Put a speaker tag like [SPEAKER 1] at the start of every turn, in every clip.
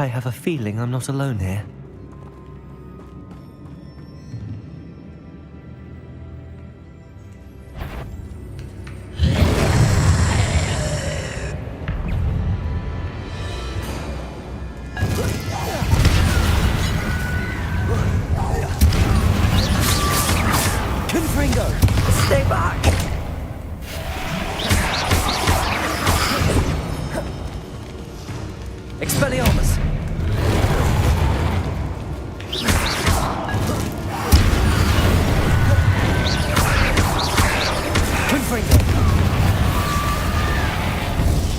[SPEAKER 1] I have a feeling I'm not alone here.
[SPEAKER 2] Stay back! Expelliarmus! Confringo!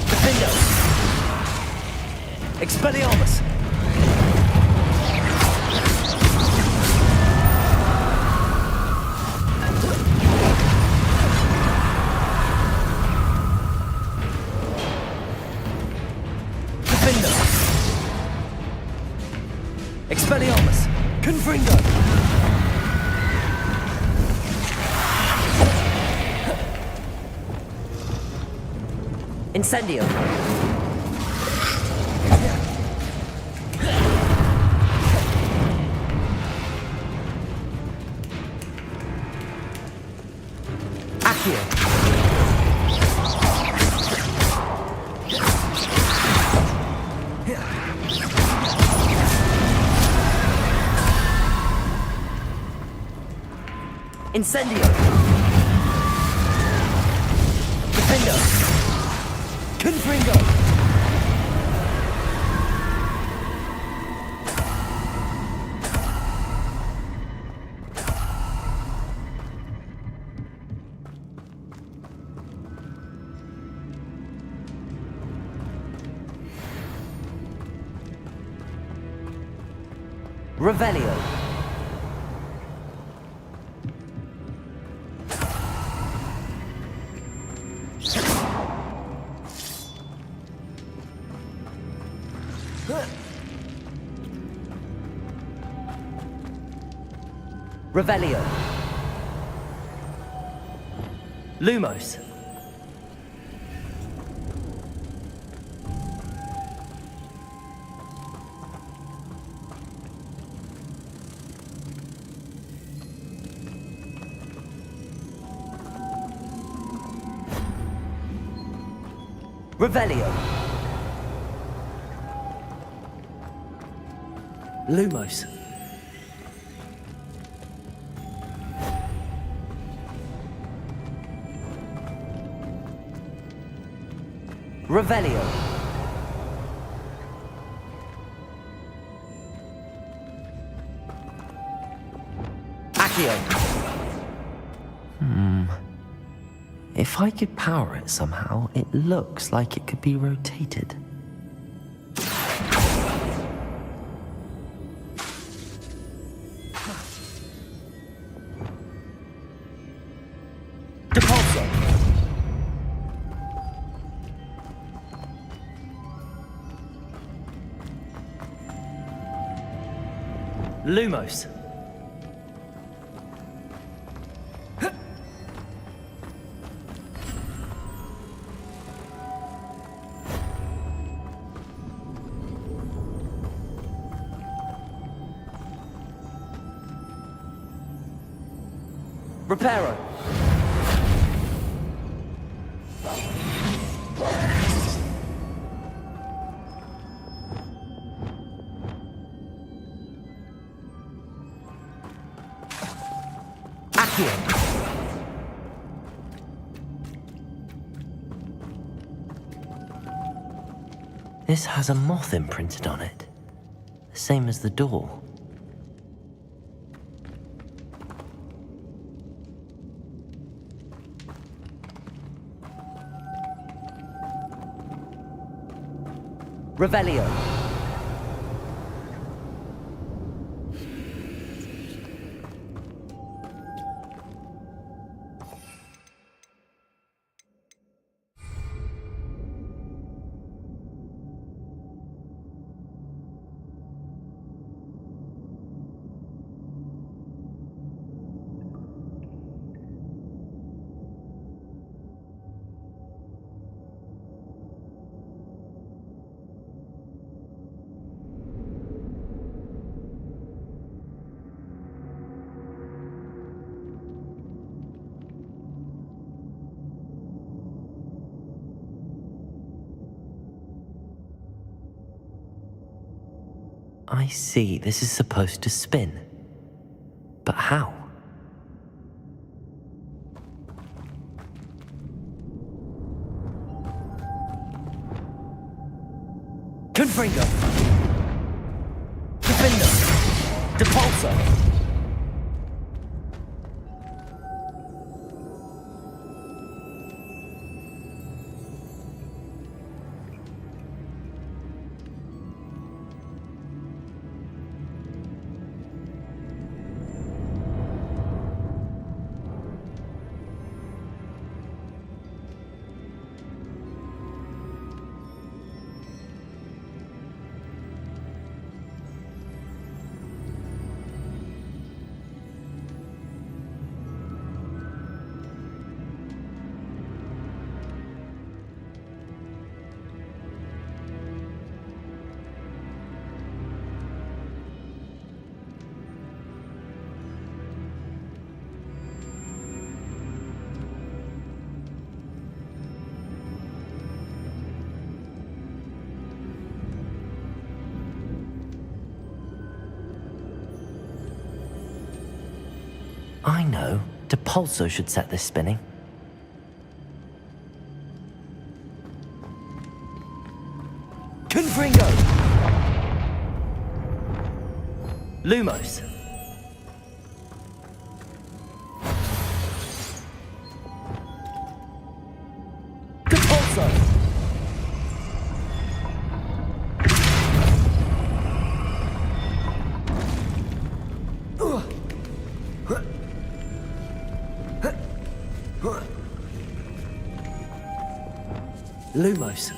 [SPEAKER 2] Defendo! Expelliarmus! Expelliarmus! Confringo! Incendio! Accio! Incendio! Defendo! Confringo! Revelio! Revelio. Lumos. Revelio. Lumos. Revelio. Accio.
[SPEAKER 1] If I could power it somehow, it looks like it could be rotated.
[SPEAKER 2] Depulso. Lumos. Reparo. Accio.
[SPEAKER 1] This has a moth imprinted on it, the same as the door.
[SPEAKER 2] Revelio.
[SPEAKER 1] I see. This is supposed to spin. But how?
[SPEAKER 2] Confringo. Defender. Depulso.
[SPEAKER 1] I know. Depulso should set this spinning.
[SPEAKER 2] Confringo. Lumos. Depulso. Lumos.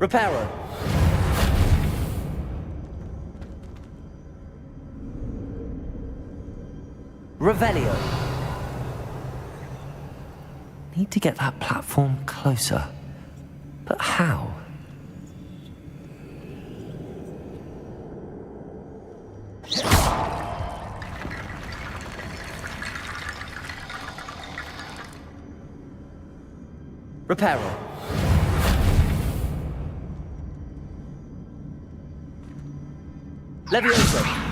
[SPEAKER 2] Reparo. Revelio.
[SPEAKER 1] Need to get that platform closer. But how?
[SPEAKER 2] Reparo. Levioso.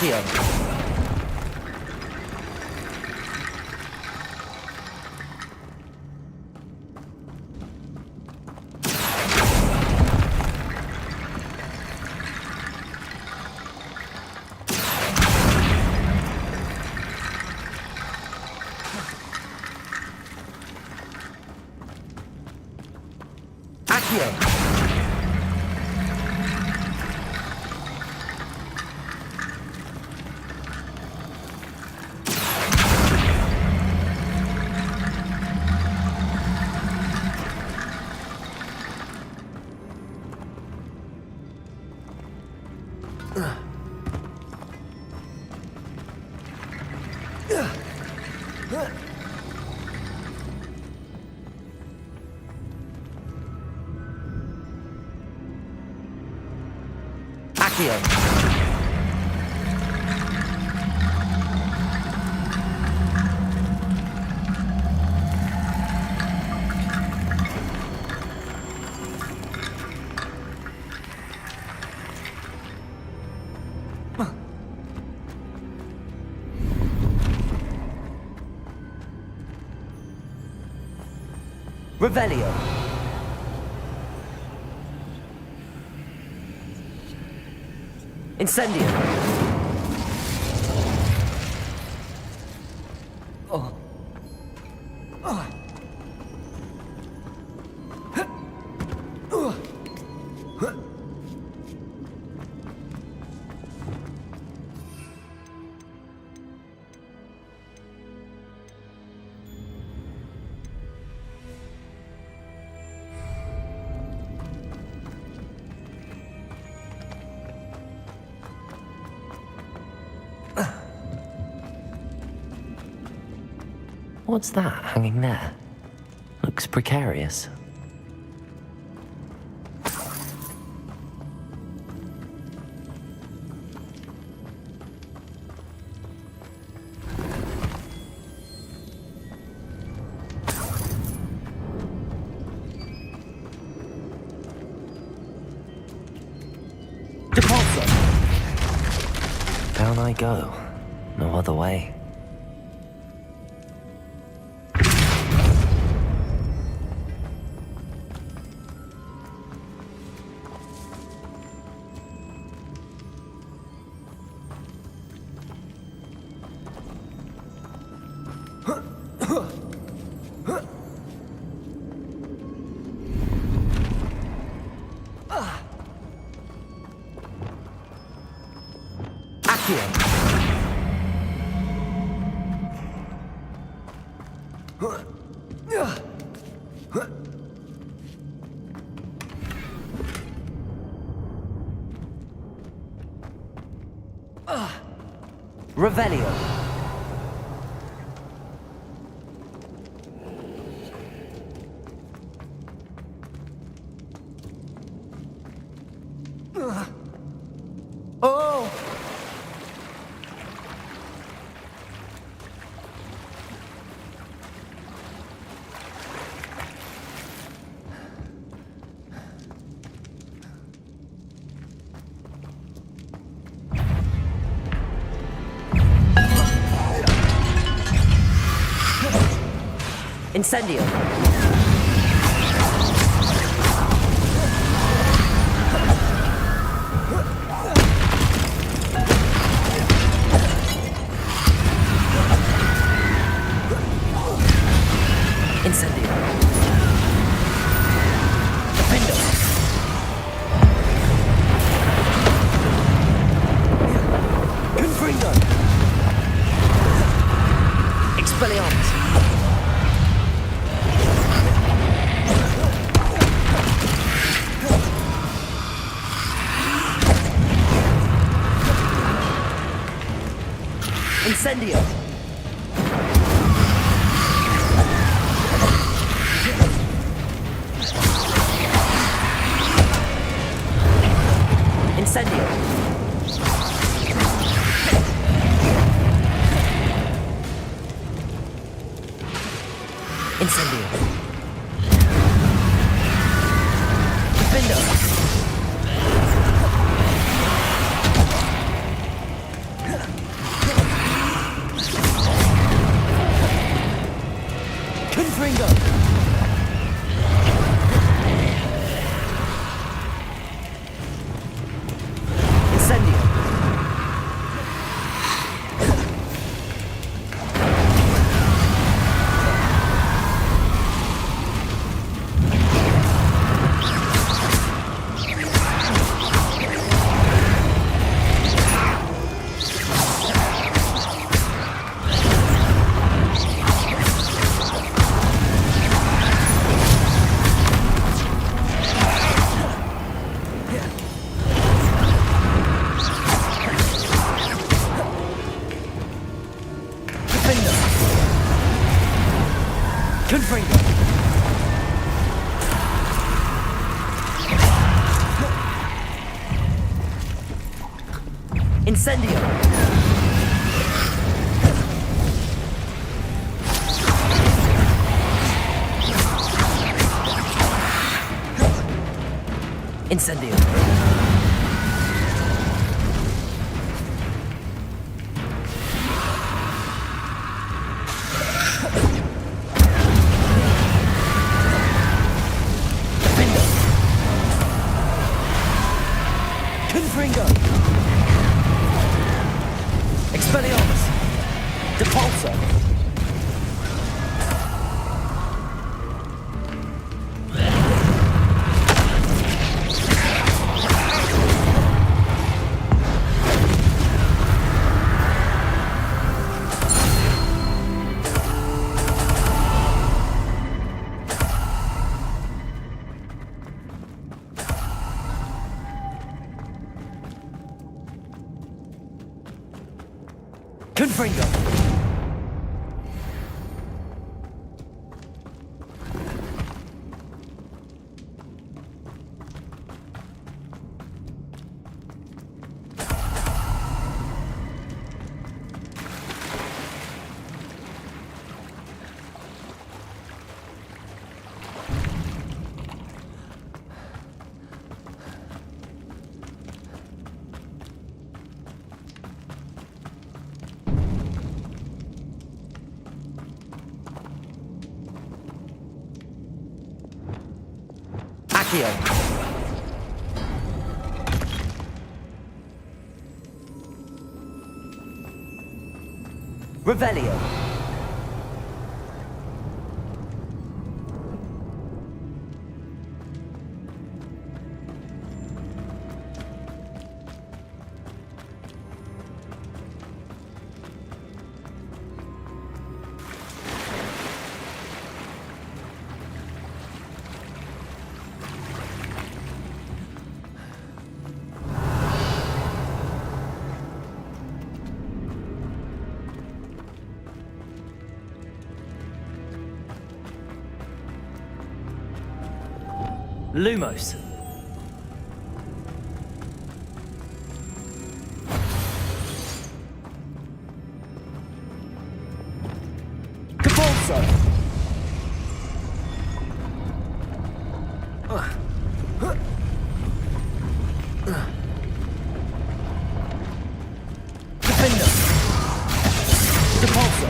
[SPEAKER 2] Accio. Accio. Accio. Revelio. Incendio. Oh.
[SPEAKER 1] What's that hanging there? Looks precarious.
[SPEAKER 2] Depulso.
[SPEAKER 1] Down I go. No other way.
[SPEAKER 2] Accio. Revelio. Oh! Incendio. Incendio. Defendo. Confringo. Expelliarmus. Incendio. Incendio. Incendio. Defendo. Confringo. Incendio. Confringo. Incendio! Incendio! Confringo! Expelliarmus! Depulso! Confringo! Accio! Revelio! Lumos! Capolso! Defender! Depulso!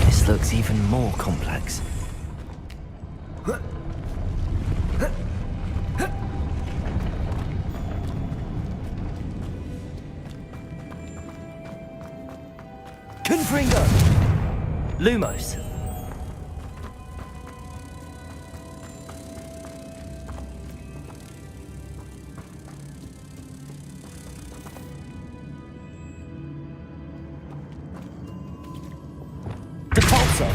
[SPEAKER 1] This looks even more complex.
[SPEAKER 2] Confringo! Lumos! Depulso!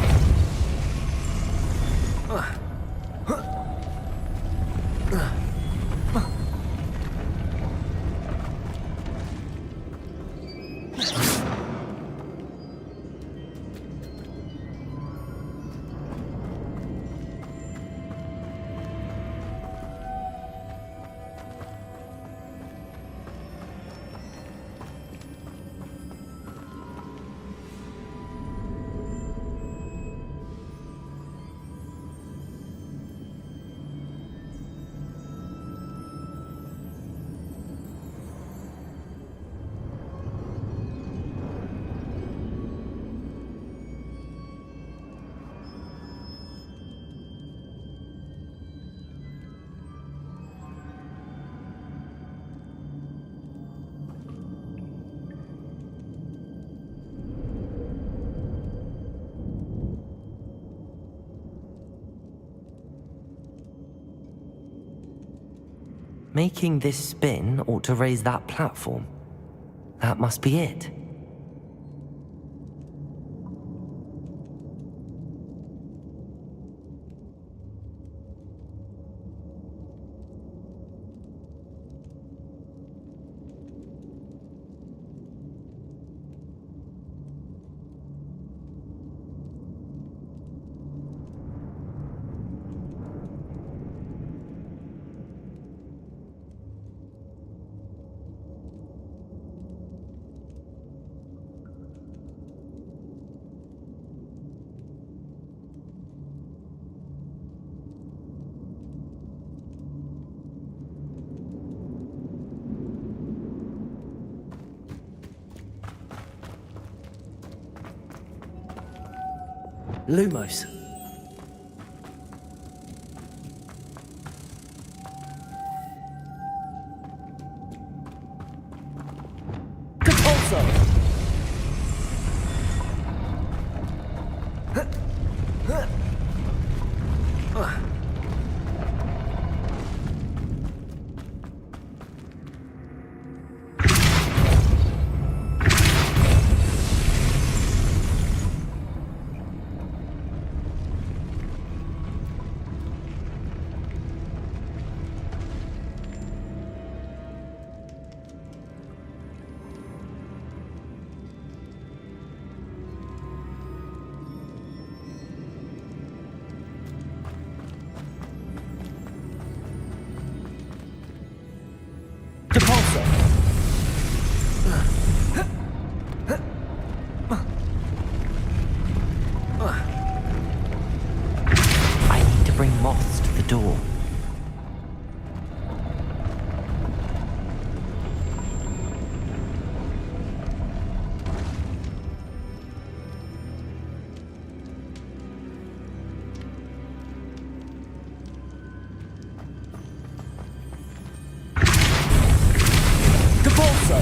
[SPEAKER 1] Making this spin ought to raise that platform. That must be it.
[SPEAKER 2] Lumos. Depulso. Depulso.
[SPEAKER 1] I need to bring moths to the door.
[SPEAKER 2] Depulso.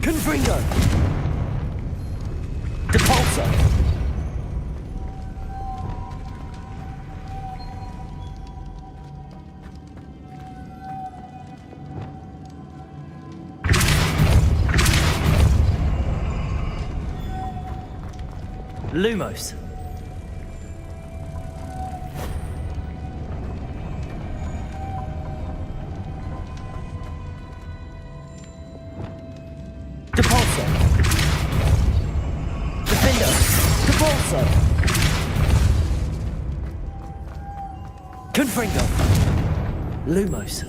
[SPEAKER 2] Confringo. Depulso. Lumos. Depulso. Defender. Depulso. Confringo. Lumos.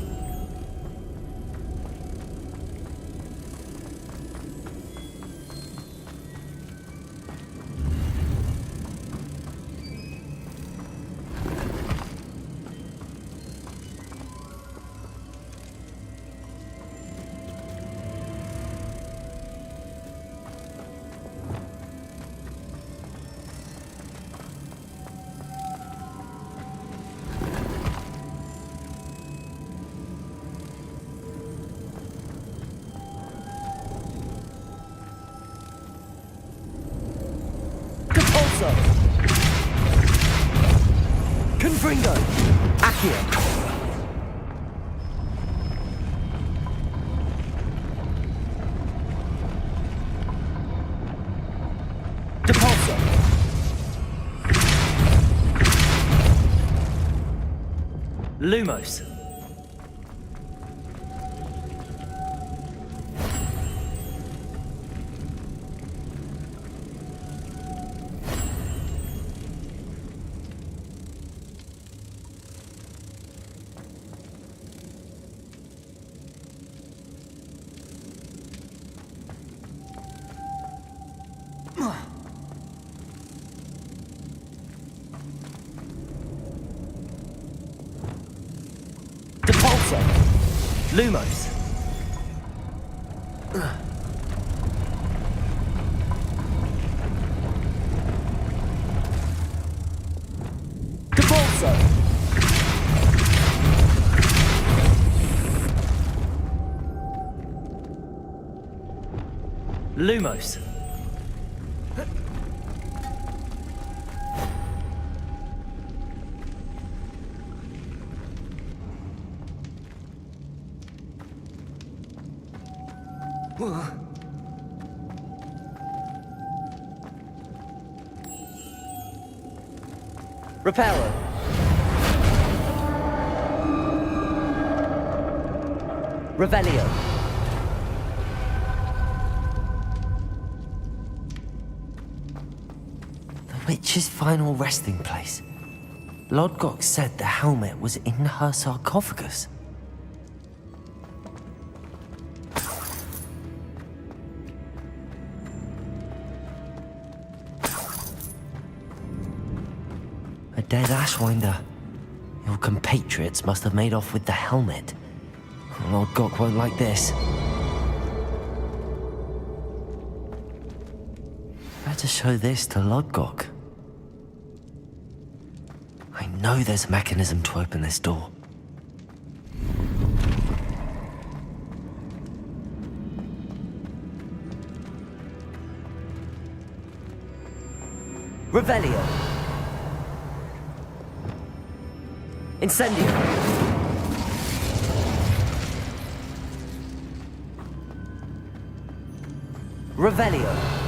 [SPEAKER 2] Depulso. Confringo. Accio. Depulso. Lumos. Depulso. Lumos. Depulso. Lumos. Reparo. Revelio.
[SPEAKER 1] The witch's final resting place. Lodgok said the helmet was in her sarcophagus. A dead Ashwinder. Your compatriots must have made off with the helmet. Lord Gok won't like this. Better show this to Lord Gok. I know there's a mechanism to open this door.
[SPEAKER 2] Revelio. Incendio. Revelio.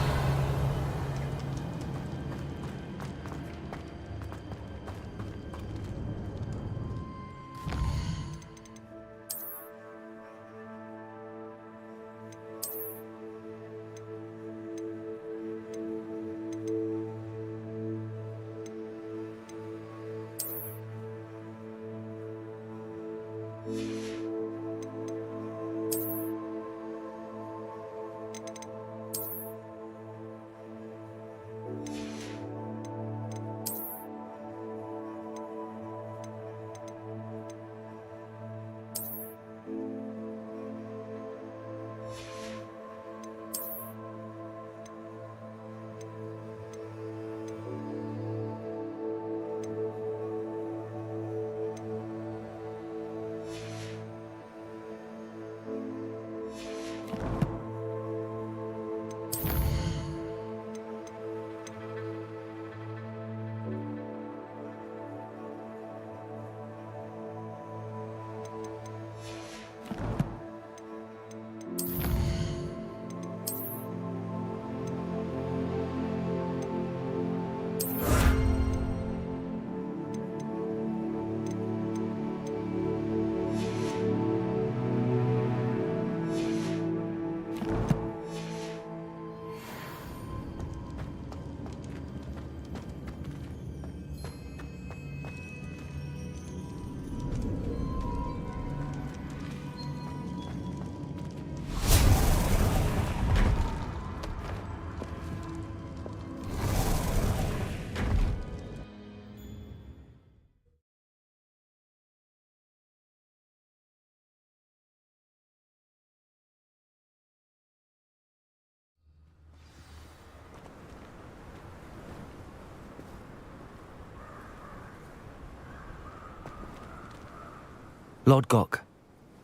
[SPEAKER 1] Lord Gok,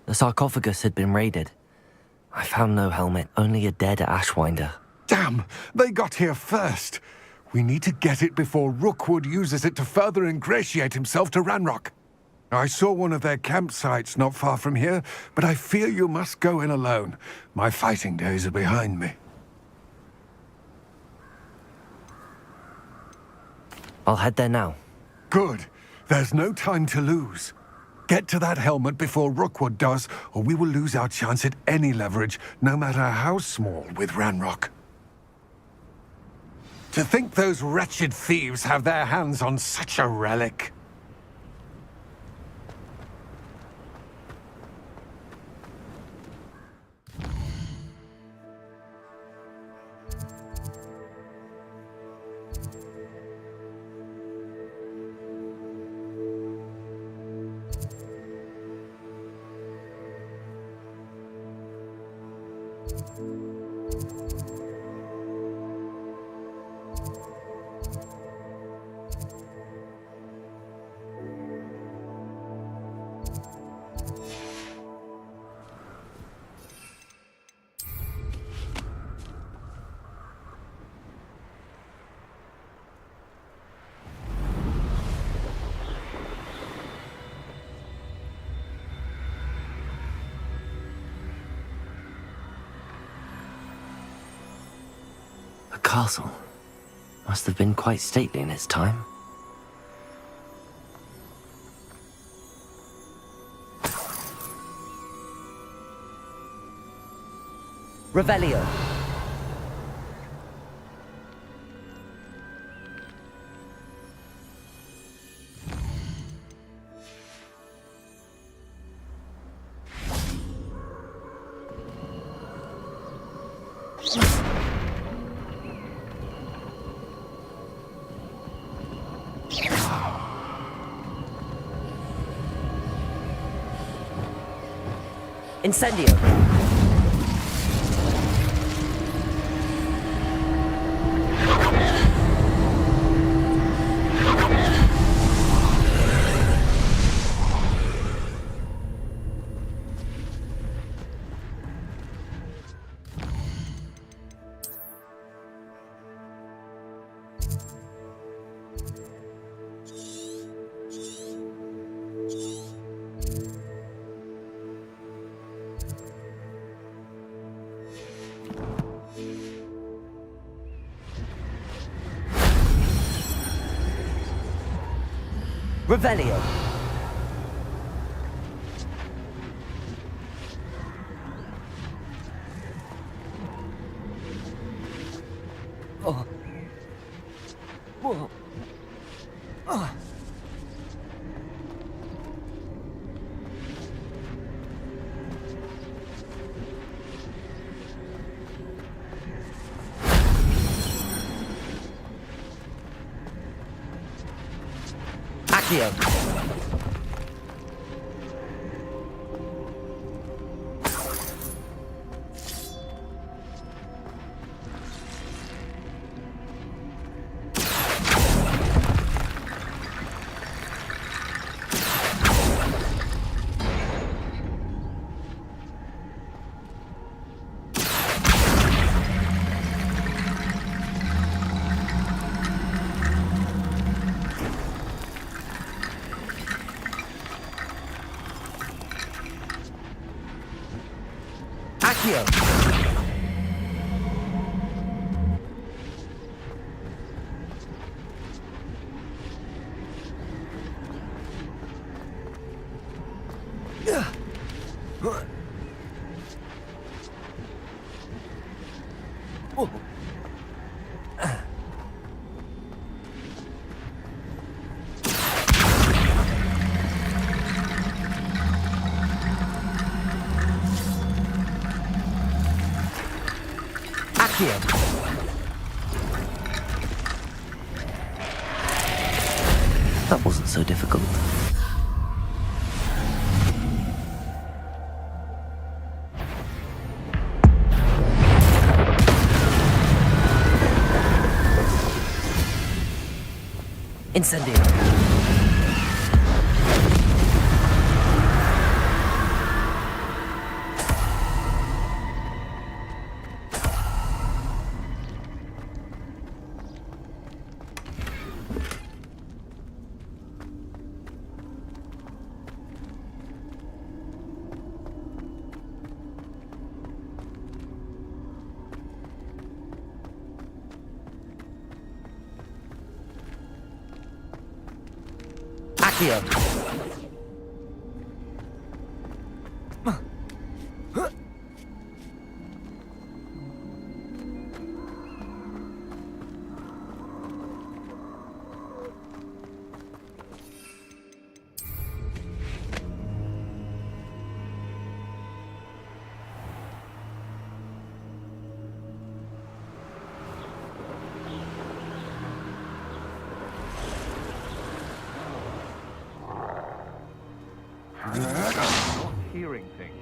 [SPEAKER 1] the sarcophagus had been raided. I found no helmet, only a dead Ashwinder.
[SPEAKER 3] Damn! They got here first. We need to get it before Rookwood uses it to further ingratiate himself to Ranrock. I saw one of their campsites not far from here, but I fear you must go in alone. My fighting days are behind me.
[SPEAKER 1] I'll head there now.
[SPEAKER 3] Good. There's no time to lose. Get to that helmet before Rookwood does, or we will lose our chance at any leverage, no matter how small, with Ranrock. To think those wretched thieves have their hands on such a relic.
[SPEAKER 1] The castle must have been quite stately in its time.
[SPEAKER 2] Revelio. Incendio. Revelio. Oh. Whoa. Oh. Accio. Accio. Accio.
[SPEAKER 1] That wasn't so difficult.
[SPEAKER 2] Incendio. Accio.
[SPEAKER 4] Hearing things.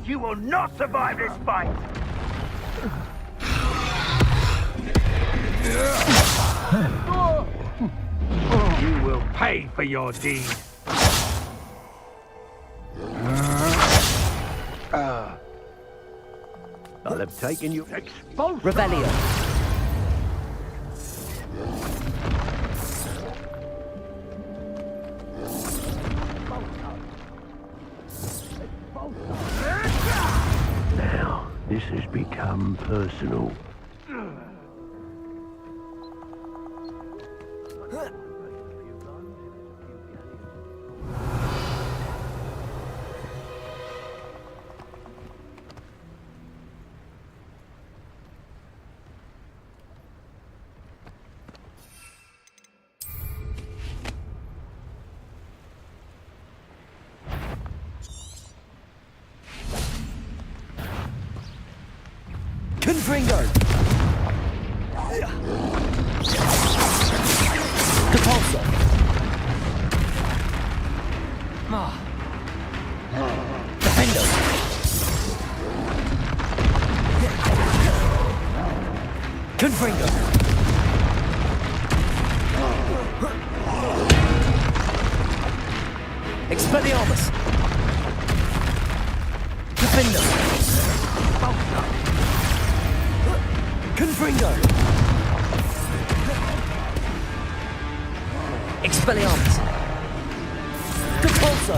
[SPEAKER 4] You will not survive this fight! You will pay for your deed. I'll have taken you. Expulse!
[SPEAKER 2] Revelio.
[SPEAKER 4] Now, this has become personal.
[SPEAKER 2] Confringo. Depulso. Defendo. Confringo. Expelliarmus. Defendo. Confringo. Expelliarmus. Depulso.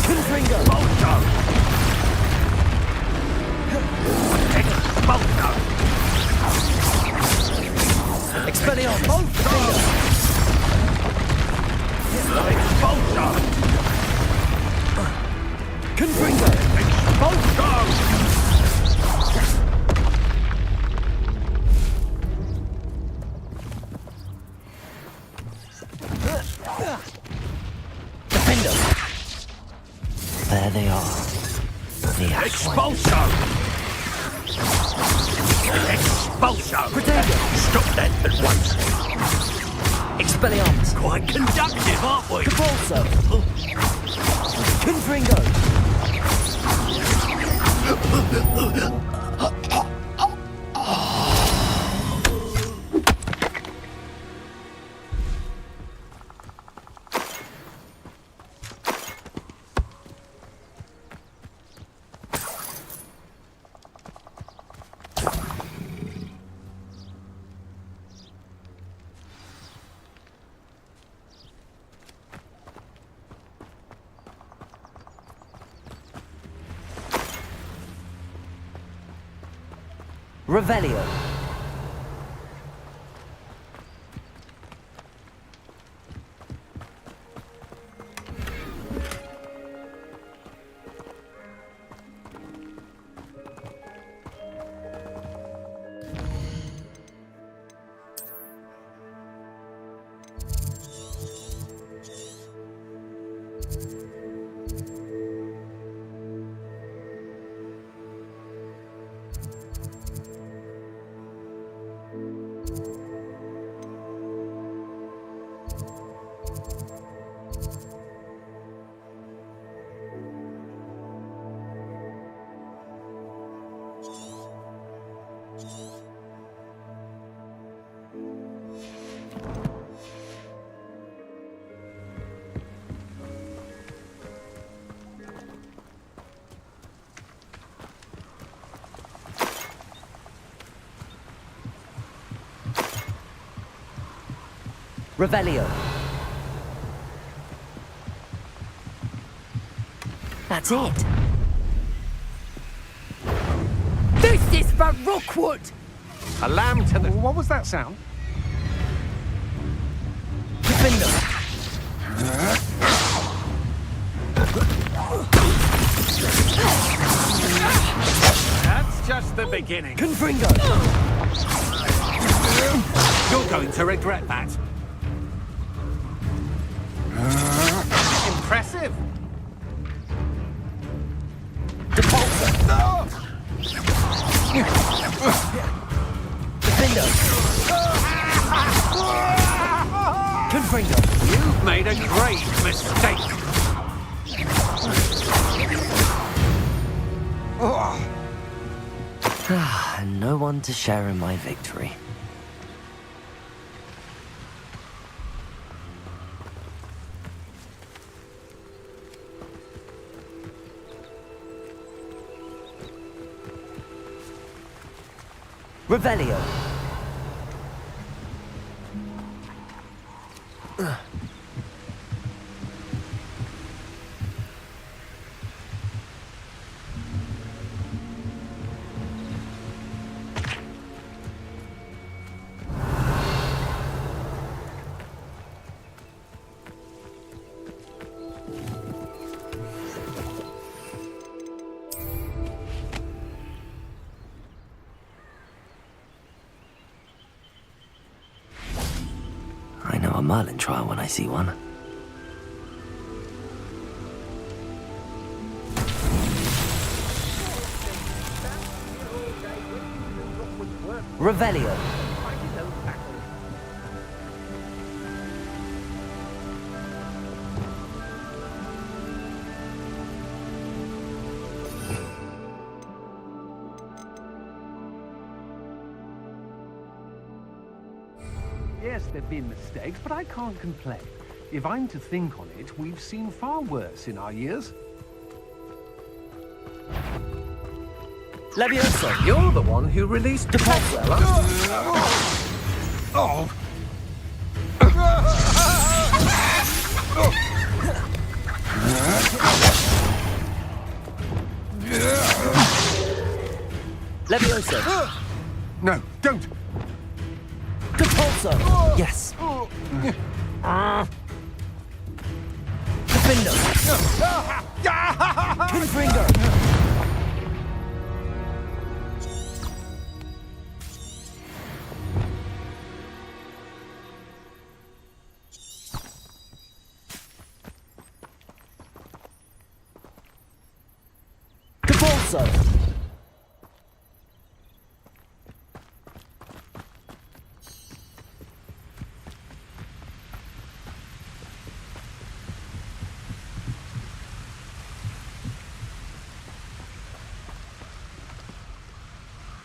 [SPEAKER 2] Confringo. Expelliarmus. Confringo. Defendo.
[SPEAKER 1] There they are. The
[SPEAKER 4] Expulso! Expulso!
[SPEAKER 2] Protego.
[SPEAKER 4] Stop that at once.
[SPEAKER 2] Expelliarmus.
[SPEAKER 4] Quite conductive, aren't we?
[SPEAKER 2] Depulso. Confringo. Revelio. Revelio. That's it. This is for Rookwood!
[SPEAKER 5] A lamb to the... What was that sound?
[SPEAKER 2] Defendo.
[SPEAKER 5] That's just the beginning.
[SPEAKER 2] Confringo.
[SPEAKER 5] You're going to regret that. Impressive.
[SPEAKER 2] Depulso. Defendo. Confringo.
[SPEAKER 5] You've made a great mistake.
[SPEAKER 1] And no one to share in my victory.
[SPEAKER 2] Revelio.
[SPEAKER 1] I know a Merlin trial when I see one. Revelio.
[SPEAKER 5] Yes, there've been mistakes, but I can't complain. If I'm to think on it, we've seen far worse in our years.
[SPEAKER 1] Levioso.
[SPEAKER 5] You're the one who released the Potwell.
[SPEAKER 3] Oh!
[SPEAKER 1] Levioso.
[SPEAKER 3] No, don't!
[SPEAKER 1] Depulso. Yes. Defendo. Confringo. Depulso.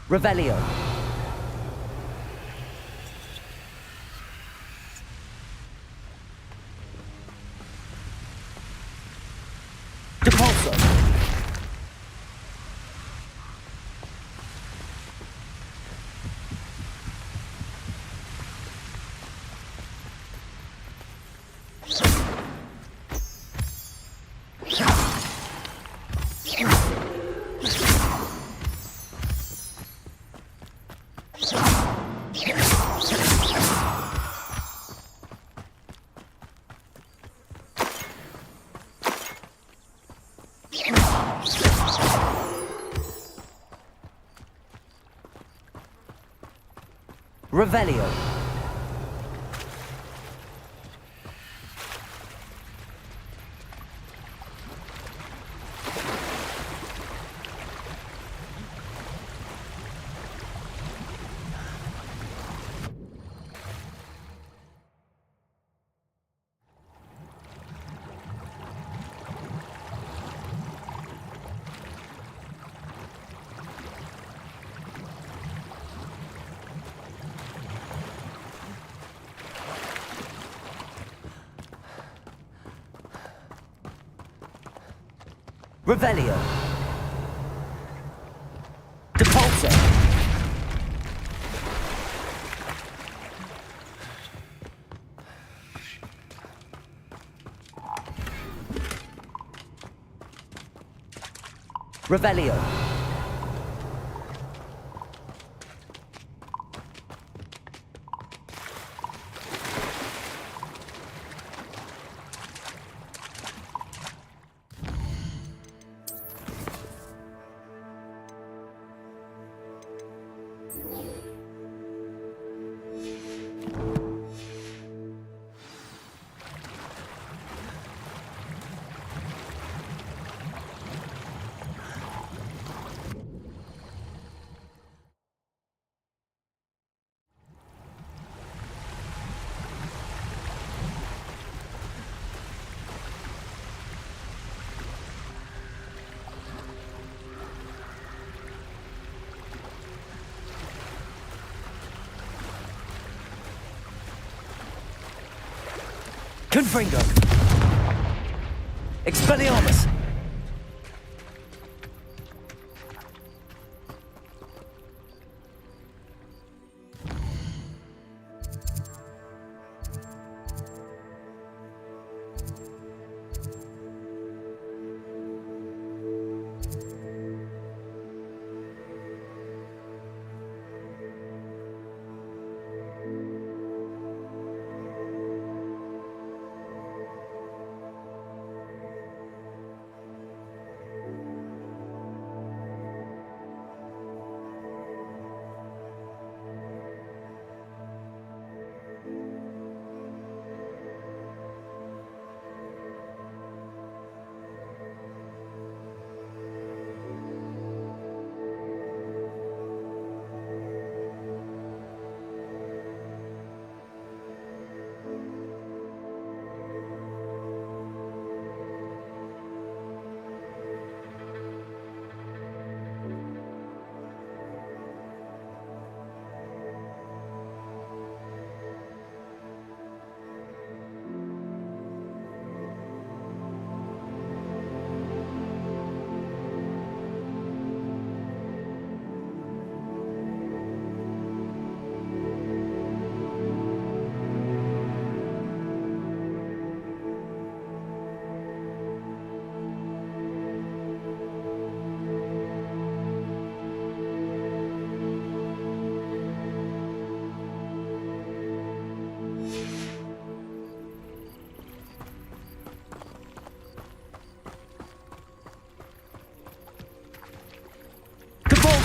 [SPEAKER 1] Revelio. Depulso. Revelio. Revelio. Depulso. Revelio. Confringo. Expelliarmus.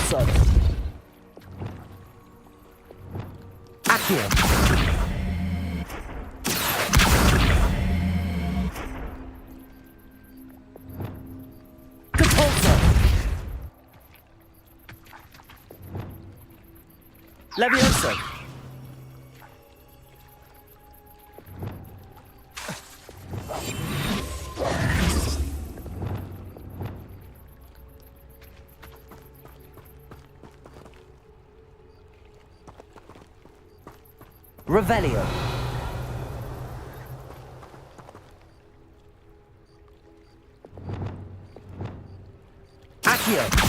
[SPEAKER 2] Repulsor! Accio! Repulsor! Levioso! Revelio. Accio.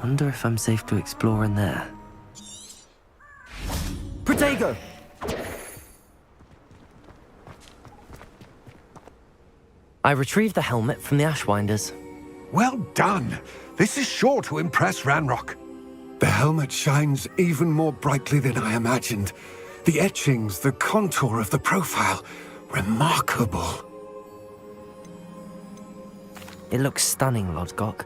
[SPEAKER 1] Wonder if I'm safe to explore in there.
[SPEAKER 2] Protego!
[SPEAKER 1] I retrieved the helmet from the Ashwinders.
[SPEAKER 3] Well done. This is sure to impress Ranrock. The helmet shines even more brightly than I imagined. The etchings, the contour of the profile, remarkable.
[SPEAKER 1] It looks stunning, Lodgok.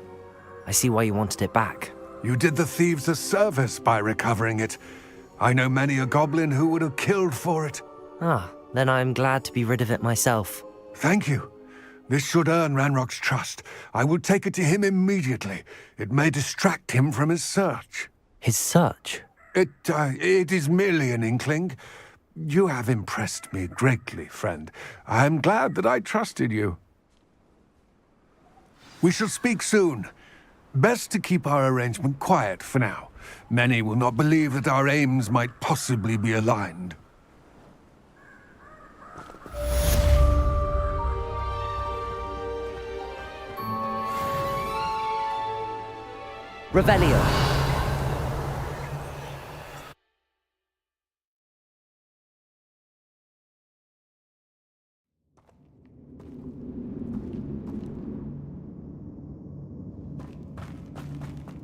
[SPEAKER 1] I see why you wanted it back.
[SPEAKER 3] You did the thieves a service by recovering it. I know many a goblin who would have killed for it.
[SPEAKER 1] Ah, then I'm glad to be rid of it myself.
[SPEAKER 3] Thank you. This should earn Ranrock's trust. I will take it to him immediately. It may distract him from his search.
[SPEAKER 1] His search?
[SPEAKER 3] It is merely an inkling. You have impressed me greatly, friend. I am glad that I trusted you. We shall speak soon. Best to keep our arrangement quiet for now. Many will not believe that our aims might possibly be aligned.
[SPEAKER 2] Revelio.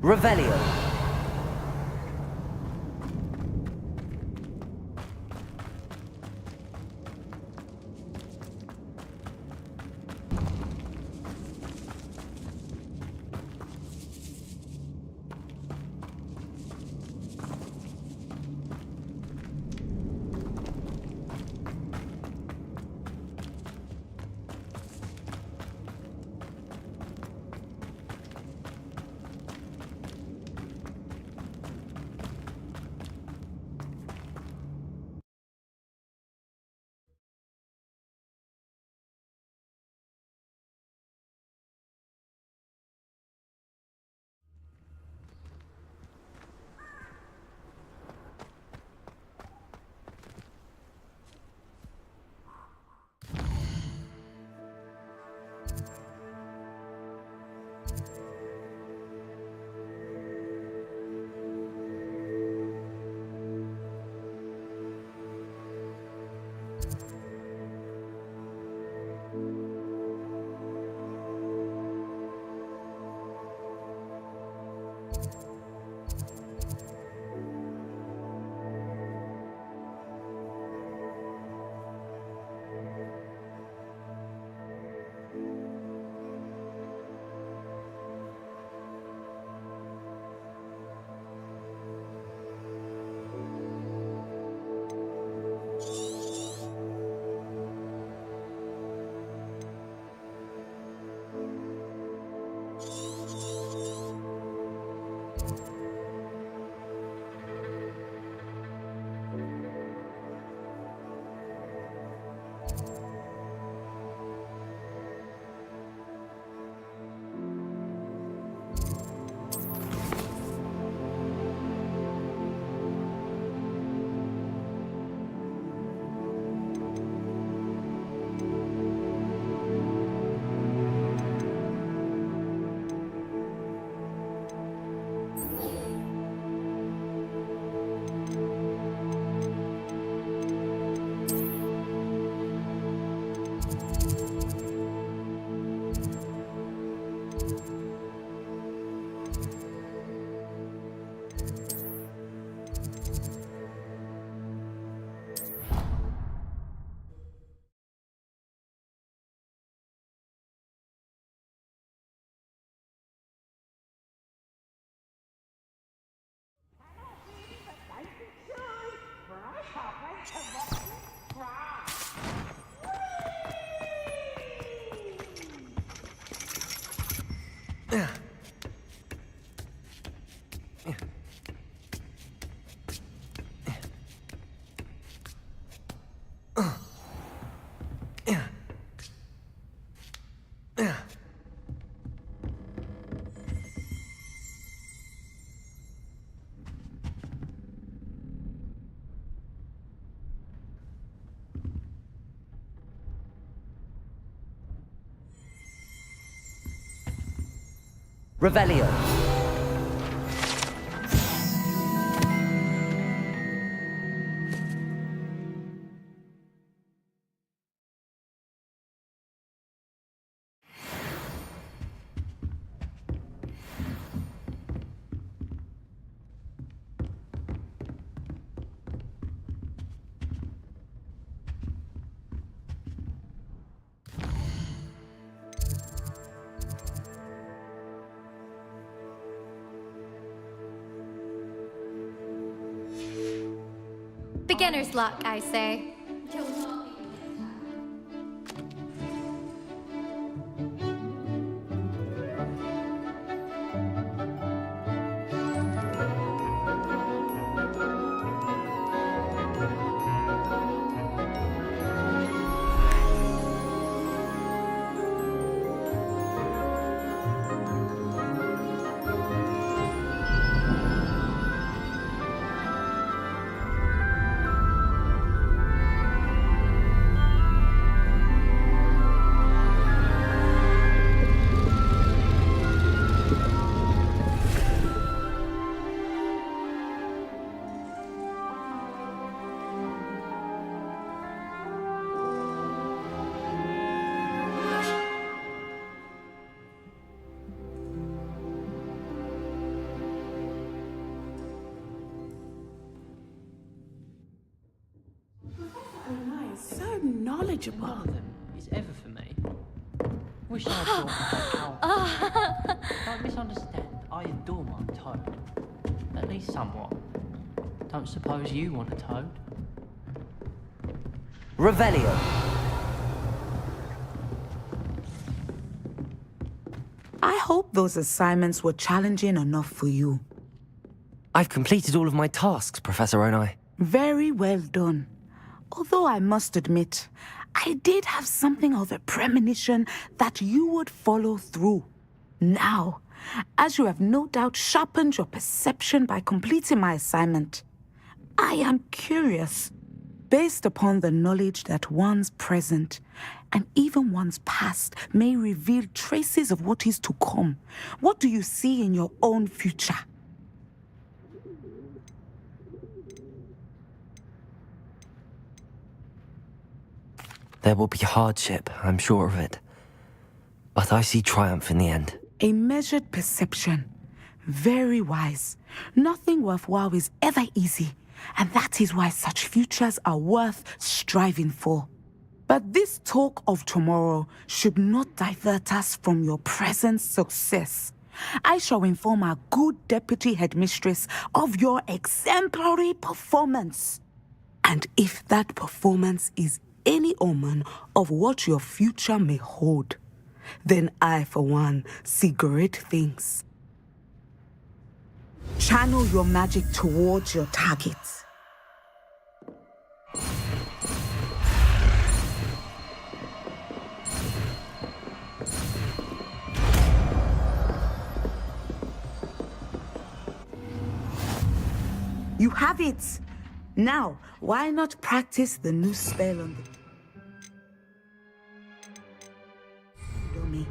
[SPEAKER 2] Revelio. Revelio.
[SPEAKER 6] Beginner's luck, I say.
[SPEAKER 7] So knowledgeable.
[SPEAKER 8] None of them is ever for me. Wish I thought how. Don't misunderstand. I adore my toad. At least somewhat. Don't suppose you want a toad?
[SPEAKER 2] Revelio.
[SPEAKER 7] I hope those assignments were challenging enough for you.
[SPEAKER 1] I've completed all of my tasks, Professor Onai.
[SPEAKER 7] Very well done. Although I must admit, I did have something of a premonition that you would follow through. Now, as you have no doubt sharpened your perception by completing my assignment, I am curious, based upon the knowledge that one's present and even one's past may reveal traces of what is to come. What do you see in your own future?
[SPEAKER 1] There will be hardship, I'm sure of it. But I see triumph in the end.
[SPEAKER 7] A measured perception. Very wise. Nothing worthwhile is ever easy, and that is why such futures are worth striving for. But this talk of tomorrow should not divert us from your present success. I shall inform our good deputy headmistress of your exemplary performance. And if that performance is any omen of what your future may hold, then I, for one, see great things. Channel your magic towards your targets. You have it! Now, why not practice the new spell on the... Dummy.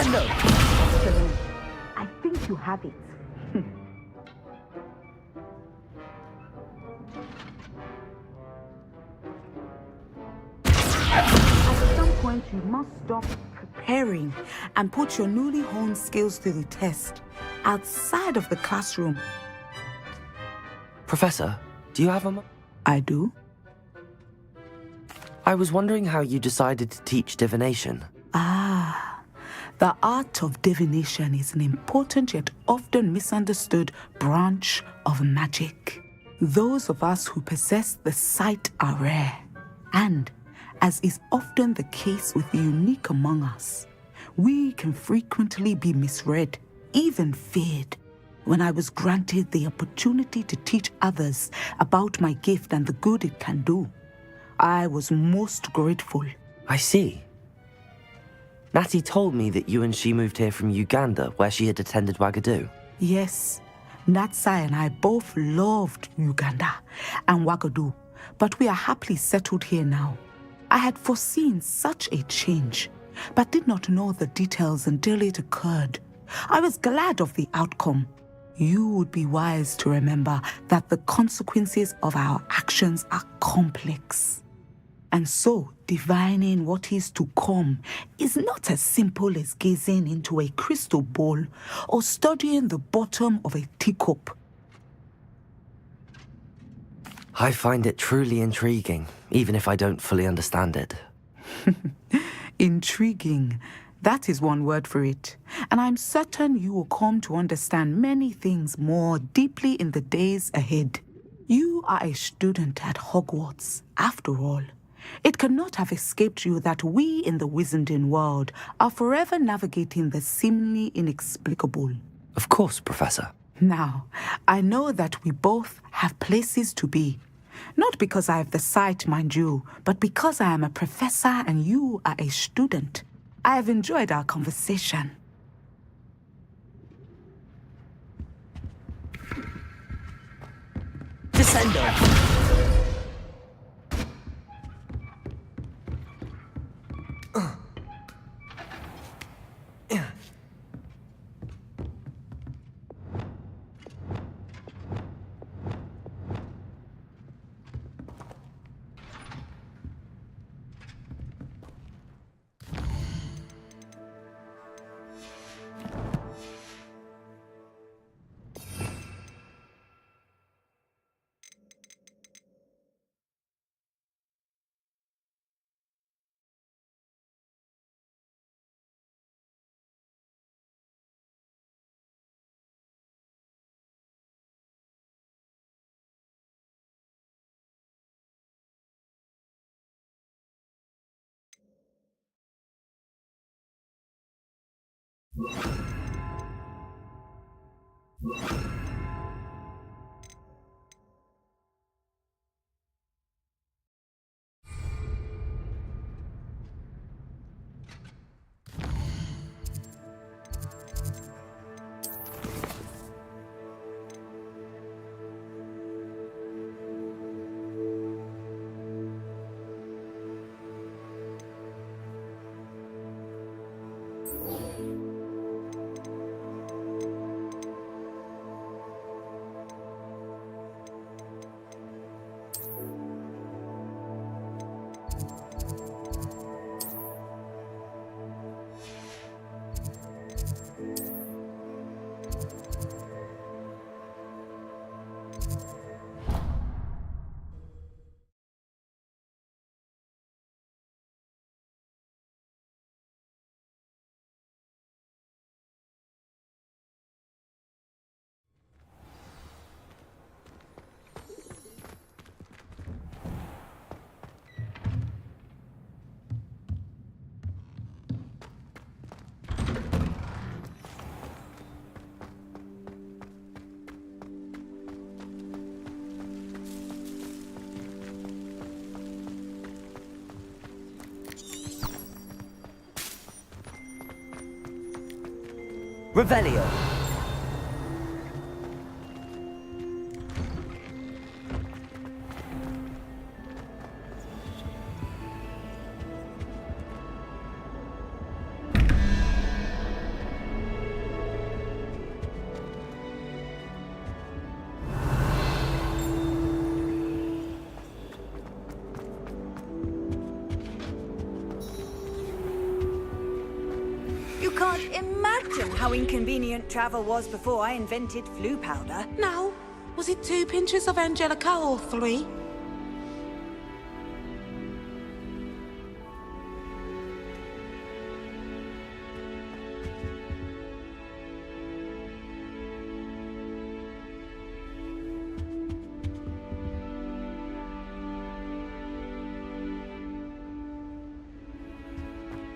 [SPEAKER 2] Descendo.
[SPEAKER 7] Excellent. I think you have it. At some point, you must stop preparing and put your newly honed skills to the test outside of the classroom.
[SPEAKER 1] Professor, do you have a...
[SPEAKER 7] I do.
[SPEAKER 1] I was wondering how you decided to teach divination.
[SPEAKER 7] The art of divination is an important yet often misunderstood branch of magic. Those of us who possess the sight are rare, and, as is often the case with the unique among us, we can frequently be misread, even feared. When I was granted the opportunity to teach others about my gift and the good it can do, I was most grateful.
[SPEAKER 1] I see. Natty told me that you and she moved here from Uganda, where she had attended Wagadu.
[SPEAKER 7] Yes, Natsai and I both loved Uganda and Wagadu, but we are happily settled here now. I had foreseen such a change, but did not know the details until it occurred. I was glad of the outcome. You would be wise to remember that the consequences of our actions are complex. And so, divining what is to come is not as simple as gazing into a crystal ball or studying the bottom of a teacup.
[SPEAKER 1] I find it truly intriguing, even if I don't fully understand it.
[SPEAKER 7] Intriguing. That is one word for it. And I'm certain you will come to understand many things more deeply in the days ahead. You are a student at Hogwarts, after all. It cannot have escaped you that we in the Wizarding world are forever navigating the seemingly inexplicable.
[SPEAKER 1] Of course, Professor.
[SPEAKER 7] Now, I know that we both have places to be. Not because I have the sight, mind you, but because I am a professor and you are a student. I have enjoyed our conversation.
[SPEAKER 2] Descendo. Revelio.
[SPEAKER 6] You can't imagine how inconvenient travel was before I invented flu powder.
[SPEAKER 7] Now, was it 2 pinches of Angelica or 3?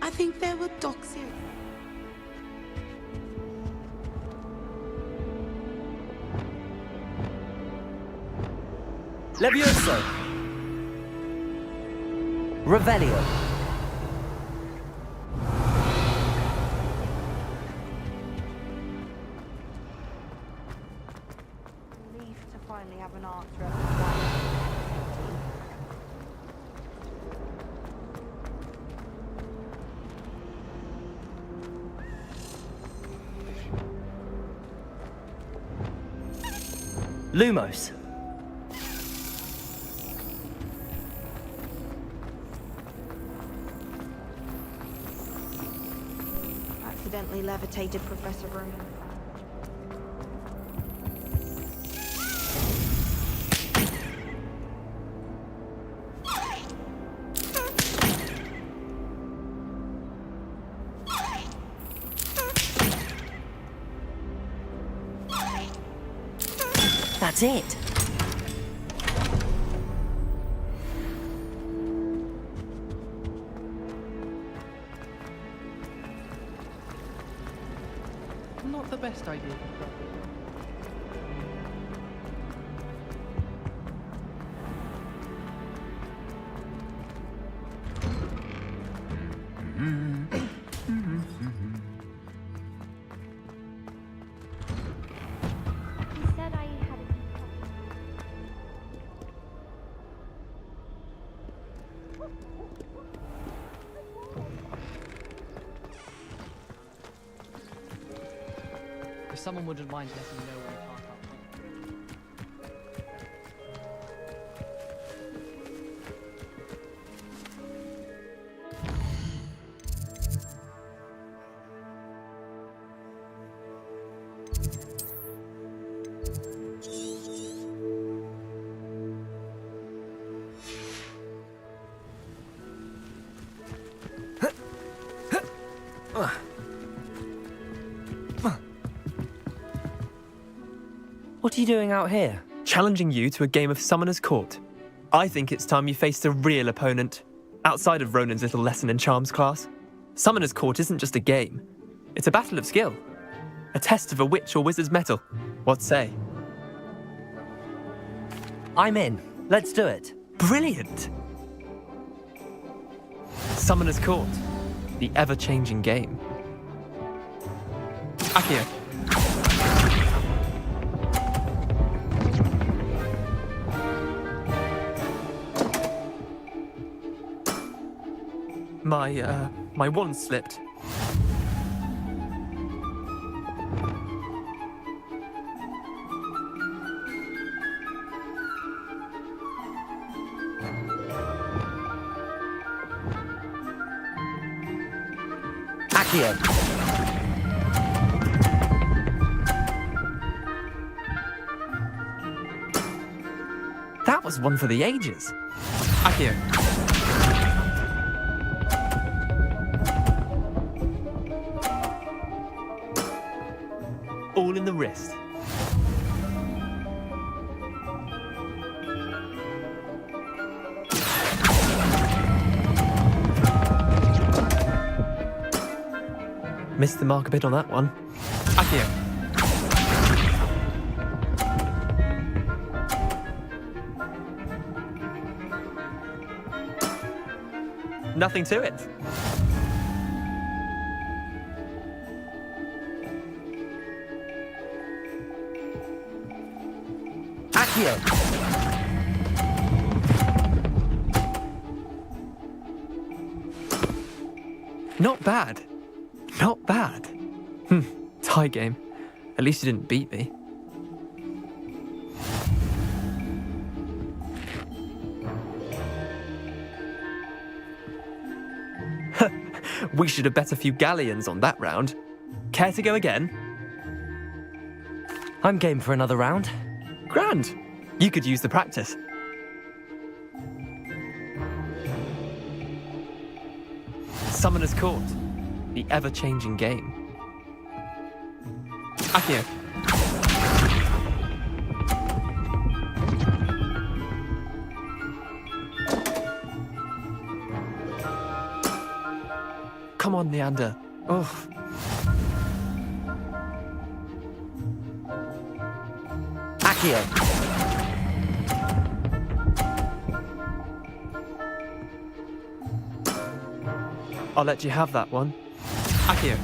[SPEAKER 7] I think there were dogs here.
[SPEAKER 2] Levioso. Revelio.
[SPEAKER 9] Relieved to finally have an answer as to why.
[SPEAKER 2] Lumos.
[SPEAKER 9] Accidentally levitated Professor Room.
[SPEAKER 2] That's it.
[SPEAKER 8] Not the best idea.
[SPEAKER 9] He said I had a
[SPEAKER 8] If someone wouldn't mind letting me know when you park up.
[SPEAKER 2] What are you doing out here?
[SPEAKER 10] Challenging you to a game of Summoner's Court. I think it's time you faced a real opponent, outside of Ronan's little lesson in charms class. Summoner's Court isn't just a game. It's a battle of skill. A test of a witch or wizard's mettle. What say?
[SPEAKER 2] I'm in. Let's do it.
[SPEAKER 10] Brilliant! Summoner's Court. The ever-changing game. Akio. My wand slipped.
[SPEAKER 2] Akio.
[SPEAKER 10] That was one for the ages. Akio. All in the wrist. Missed the mark a bit on that one. Akio. Nothing to it.
[SPEAKER 2] Akio.
[SPEAKER 10] Not bad. Not bad. Tie game. At least you didn't beat me. We should have bet a few galleons on that round. Care to go again?
[SPEAKER 2] I'm game for another round.
[SPEAKER 10] Grand. You could use the practice. Summoner's Court. The ever-changing game. Akio. Come on, Leander. Oh.
[SPEAKER 2] Accio.
[SPEAKER 10] I'll let you have that one. Akio.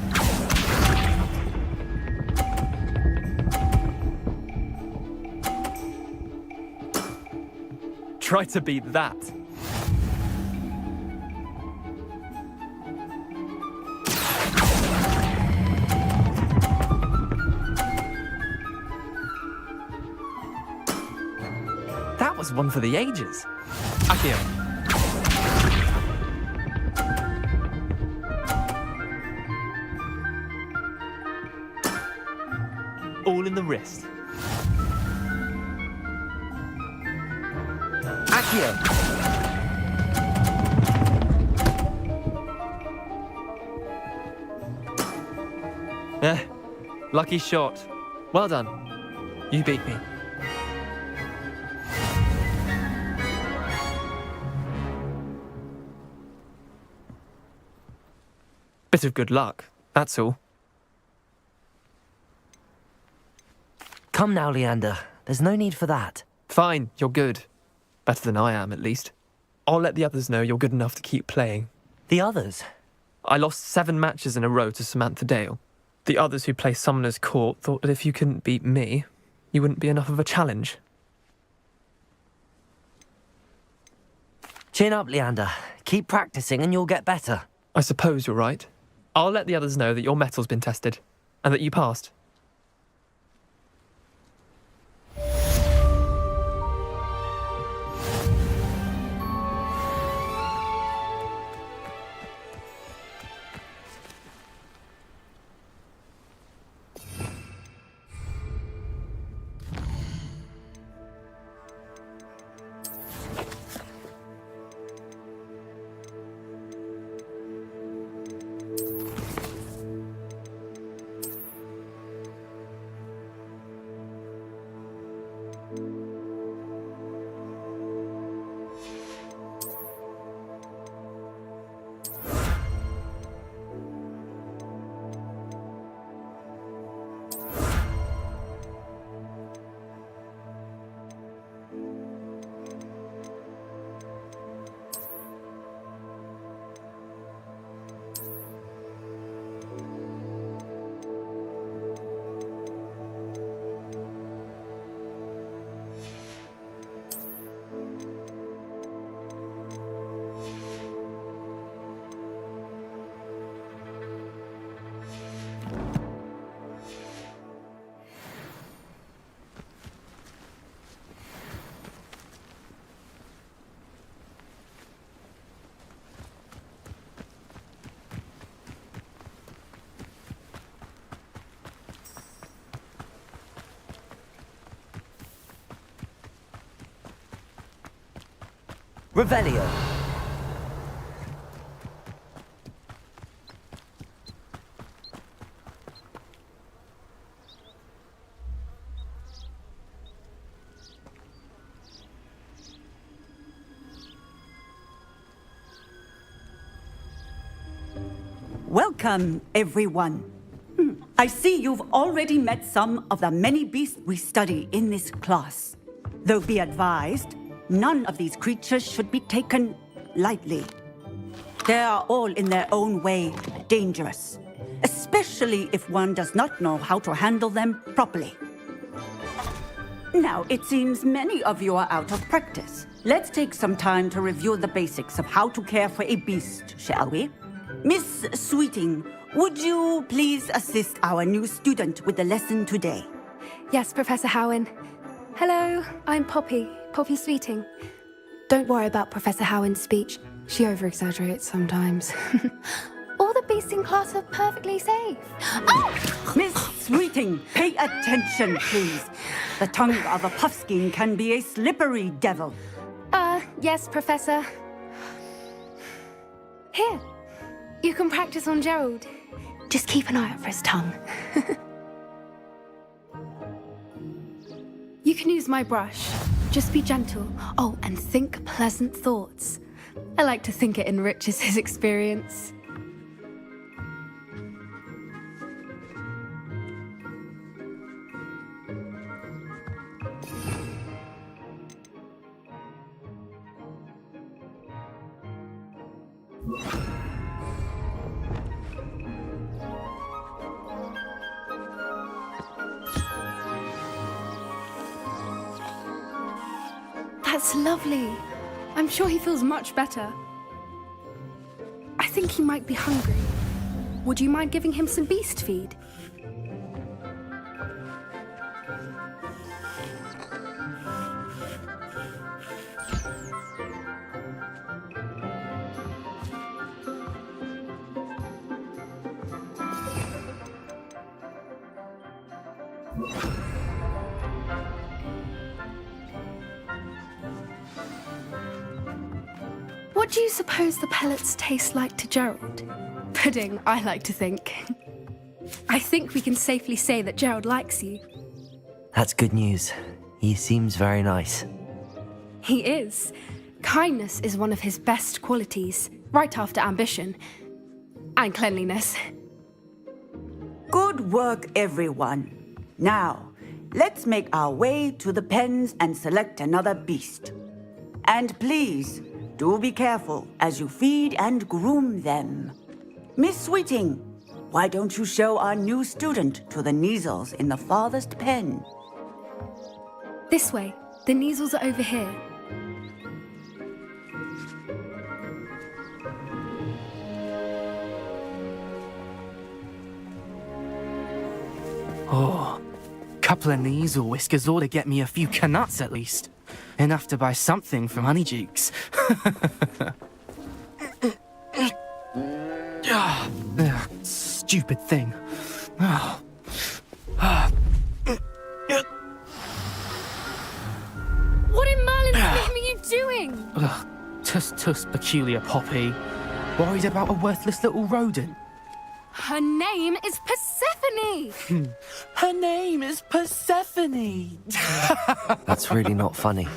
[SPEAKER 10] Try to beat that. That was one for the ages. Akio. All in the wrist.
[SPEAKER 2] Accio.
[SPEAKER 10] Lucky shot. Well done. You beat me. Bit of good luck, that's all.
[SPEAKER 2] Come now, Leander. There's no need for that.
[SPEAKER 10] Fine, you're good. Better than I am, at least. I'll let the others know you're good enough to keep playing.
[SPEAKER 2] The others?
[SPEAKER 10] I lost 7 matches in a row to Samantha Dale. The others who play Summoner's Court thought that if you couldn't beat me, you wouldn't be enough of a challenge.
[SPEAKER 2] Chin up, Leander. Keep practicing and you'll get better.
[SPEAKER 10] I suppose you're right. I'll let the others know that your metal's been tested, and that you passed.
[SPEAKER 2] Revelio.
[SPEAKER 6] Welcome, everyone. I see you've already met some of the many beasts we study in this class. Though be advised, none of these creatures should be taken lightly. They are all in their own way dangerous, especially if one does not know how to handle them properly. Now, it seems many of you are out of practice. Let's take some time to review the basics of how to care for a beast, shall we? Miss Sweeting, would you please assist our new student with the lesson today?
[SPEAKER 11] Yes, Professor Howen. Hello, I'm Poppy Sweeting. Don't worry about Professor Howen's speech. She over-exaggerates sometimes. All the beasts in class are perfectly safe. Oh!
[SPEAKER 6] Miss Sweeting, pay attention, please. The tongue of a puffskein can be a slippery devil.
[SPEAKER 11] Yes, Professor. Here, you can practice on Gerald. Just keep an eye out for his tongue. You can use my brush. Just be gentle. Oh, and think pleasant thoughts. I like to think it enriches his experience. That's lovely. I'm sure he feels much better. I think he might be hungry. Would you mind giving him some beast feed? What do you suppose the pellets taste like to Gerald? Pudding, I like to think. I think we can safely say that Gerald likes you.
[SPEAKER 2] That's good news. He seems very nice.
[SPEAKER 11] He is. Kindness is one of his best qualities, right after ambition. And cleanliness.
[SPEAKER 6] Good work, everyone. Now, let's make our way to the pens and select another beast. And please, do be careful as you feed and groom them. Miss Sweeting, why don't you show our new student to the Kneazles in the farthest pen?
[SPEAKER 11] This way. The Kneazles are over here.
[SPEAKER 12] Oh, couple of Kneazle whiskers ought to get me a few canuts at least. Enough to buy something from Honeydukes. Stupid thing.
[SPEAKER 11] What in Merlin's name are you doing?
[SPEAKER 12] Tuss, peculiar Poppy. Worried about a worthless little rodent.
[SPEAKER 11] Her name is Persephone!
[SPEAKER 12] Her name is Persephone!
[SPEAKER 2] That's really not funny.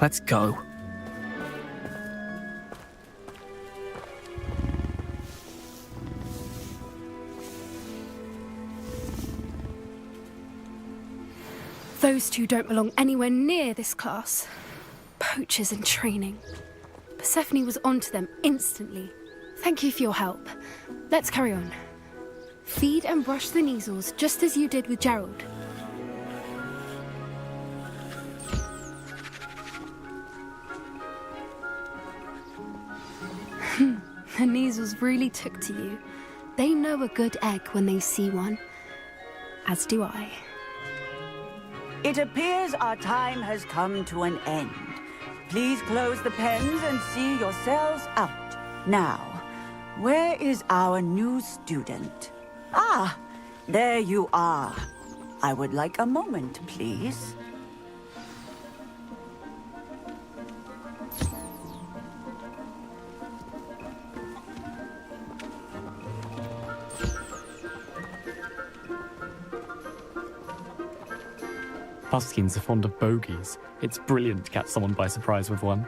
[SPEAKER 12] Let's go.
[SPEAKER 11] Those two don't belong anywhere near this class. Poachers in training. Persephone was onto them instantly. Thank you for your help. Let's carry on. Feed and brush the Kneazles just as you did with Gerald. The Kneazles really took to you. They know a good egg when they see one. As do I.
[SPEAKER 6] It appears our time has come to an end. Please close the pens and see yourselves out. Now, where is our new student? Ah, there you are. I would like a moment, please.
[SPEAKER 13] Puffskins are fond of bogies. It's brilliant to catch someone by surprise with one.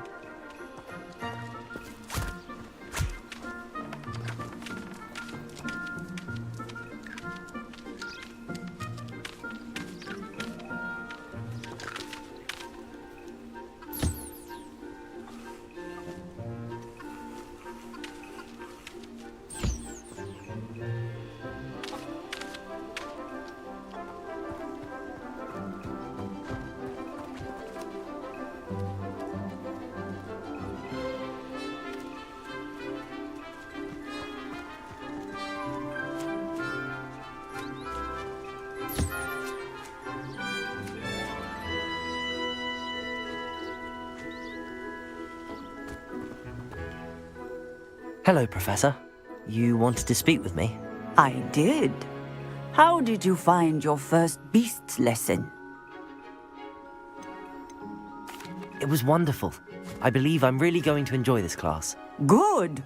[SPEAKER 2] Hello, Professor. You wanted to speak with me?
[SPEAKER 6] I did. How did you find your first beasts lesson?
[SPEAKER 2] It was wonderful. I believe I'm really going to enjoy this class.
[SPEAKER 6] Good.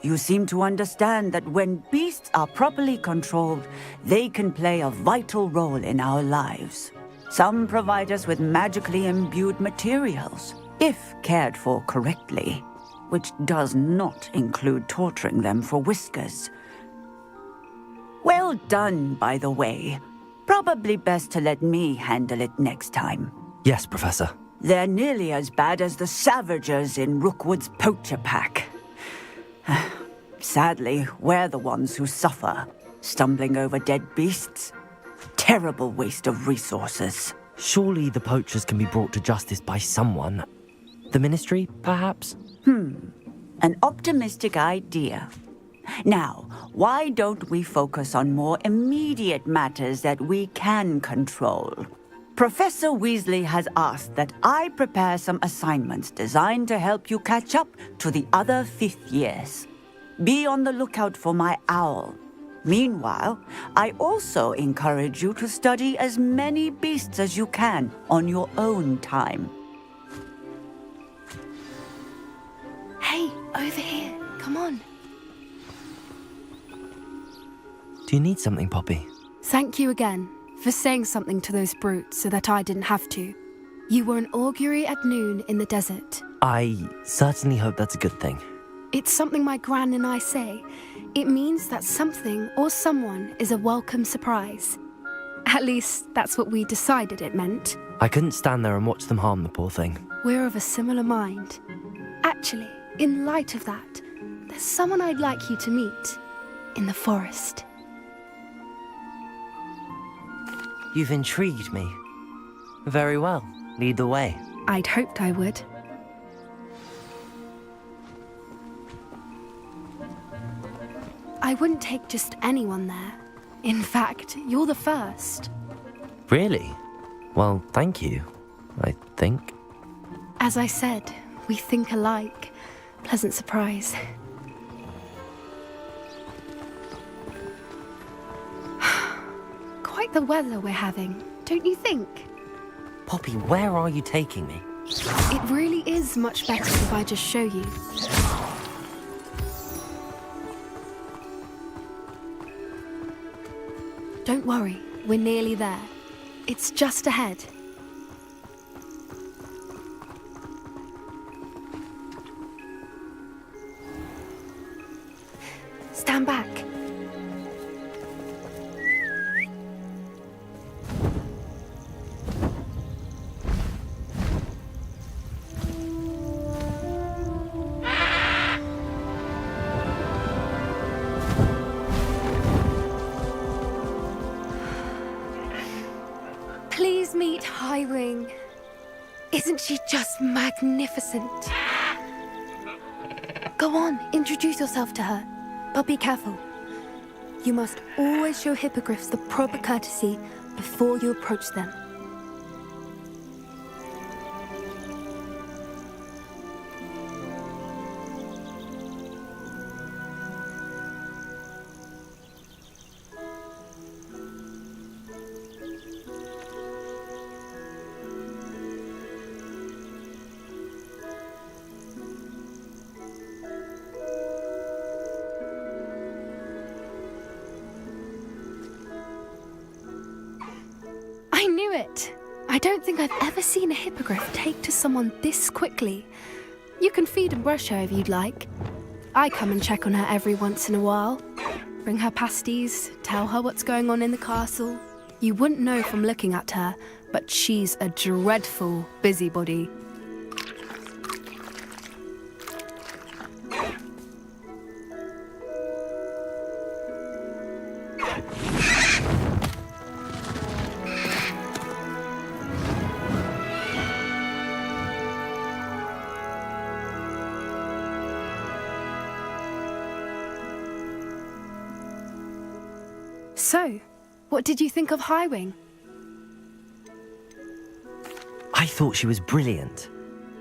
[SPEAKER 6] You seem to understand that when beasts are properly controlled, they can play a vital role in our lives. Some provide us with magically imbued materials, if cared for correctly, which does not include torturing them for whiskers. Well done, by the way. Probably best to let me handle it next time.
[SPEAKER 2] Yes, Professor.
[SPEAKER 6] They're nearly as bad as the Savagers in Rookwood's poacher pack. Sadly, we're the ones who suffer, stumbling over dead beasts. Terrible waste of resources.
[SPEAKER 2] Surely the poachers can be brought to justice by someone. The Ministry, perhaps?
[SPEAKER 6] An optimistic idea. Now, why don't we focus on more immediate matters that we can control? Professor Weasley has asked that I prepare some assignments designed to help you catch up to the other 5th years. Be on the lookout for my owl. Meanwhile, I also encourage you to study as many beasts as you can on your own time.
[SPEAKER 11] Hey, over here. Come on.
[SPEAKER 2] Do you need something, Poppy?
[SPEAKER 11] Thank you again for saying something to those brutes so that I didn't have to. You were an augury at noon in the desert.
[SPEAKER 2] I certainly hope that's a good thing.
[SPEAKER 11] It's something my gran and I say. It means that something or someone is a welcome surprise. At least, that's what we decided it meant.
[SPEAKER 2] I couldn't stand there and watch them harm the poor thing.
[SPEAKER 11] We're of a similar mind. Actually, in light of that, there's someone I'd like you to meet in the forest.
[SPEAKER 2] You've intrigued me. Very well. Lead the way.
[SPEAKER 11] I'd hoped I would. I wouldn't take just anyone there. In fact, you're the first.
[SPEAKER 2] Really? Well, thank you, I think.
[SPEAKER 11] As I said, we think alike. Pleasant surprise. Quite the weather we're having, don't you think?
[SPEAKER 2] Poppy, where are you taking me?
[SPEAKER 11] It really is much better if I just show you. Don't worry, we're nearly there. It's just ahead. Stand back. Please meet Highwing. Isn't she just magnificent? Go on, introduce yourself to her. But be careful. You must always show hippogriffs the proper courtesy before you approach them. I knew it! I don't think I've ever seen a hippogriff take to someone this quickly. You can feed and brush her if you'd like. I come and check on her every once in a while. Bring her pasties, tell her what's going on in the castle. You wouldn't know from looking at her, but she's a dreadful busybody. So, what did you think of Highwing?
[SPEAKER 2] I thought she was brilliant.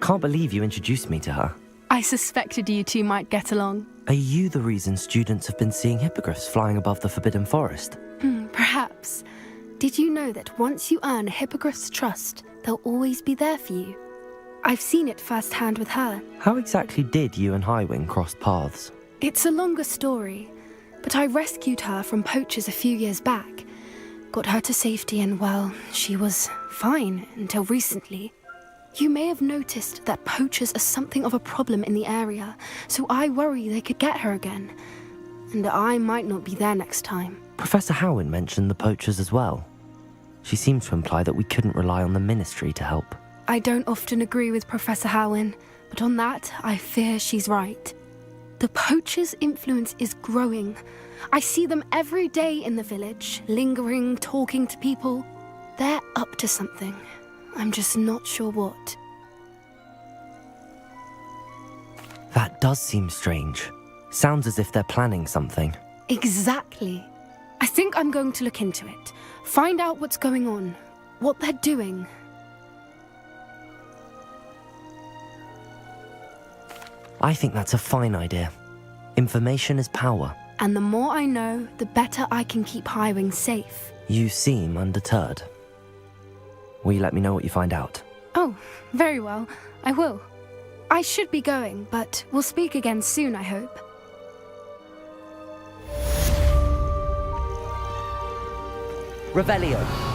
[SPEAKER 2] Can't believe you introduced me to her.
[SPEAKER 11] I suspected you two might get along.
[SPEAKER 2] Are you the reason students have been seeing hippogriffs flying above the Forbidden Forest?
[SPEAKER 11] Perhaps. Did you know that once you earn a hippogriff's trust, they'll always be there for you? I've seen it firsthand with her.
[SPEAKER 2] How exactly did you and Highwing cross paths?
[SPEAKER 11] It's a longer story, but I rescued her from poachers a few years back. Got her to safety and, well, she was fine until recently. You may have noticed that poachers are something of a problem in the area, so I worry they could get her again. And I might not be there next time.
[SPEAKER 2] Professor Howin mentioned the poachers as well. She seemed to imply that we couldn't rely on the Ministry to help.
[SPEAKER 11] I don't often agree with Professor Howin, but on that, I fear she's right. The poachers' influence is growing. I see them every day in the village, lingering, talking to people. They're up to something. I'm just not sure what.
[SPEAKER 2] That does seem strange. Sounds as if they're planning something.
[SPEAKER 11] Exactly. I think I'm going to look into it. Find out what's going on, what they're doing.
[SPEAKER 2] I think that's a fine idea. Information is power.
[SPEAKER 11] And the more I know, the better I can keep Highwing safe.
[SPEAKER 2] You seem undeterred. Will you let me know what you find out?
[SPEAKER 11] Oh, very well. I will. I should be going, but we'll speak again soon, I hope.
[SPEAKER 2] Revelio.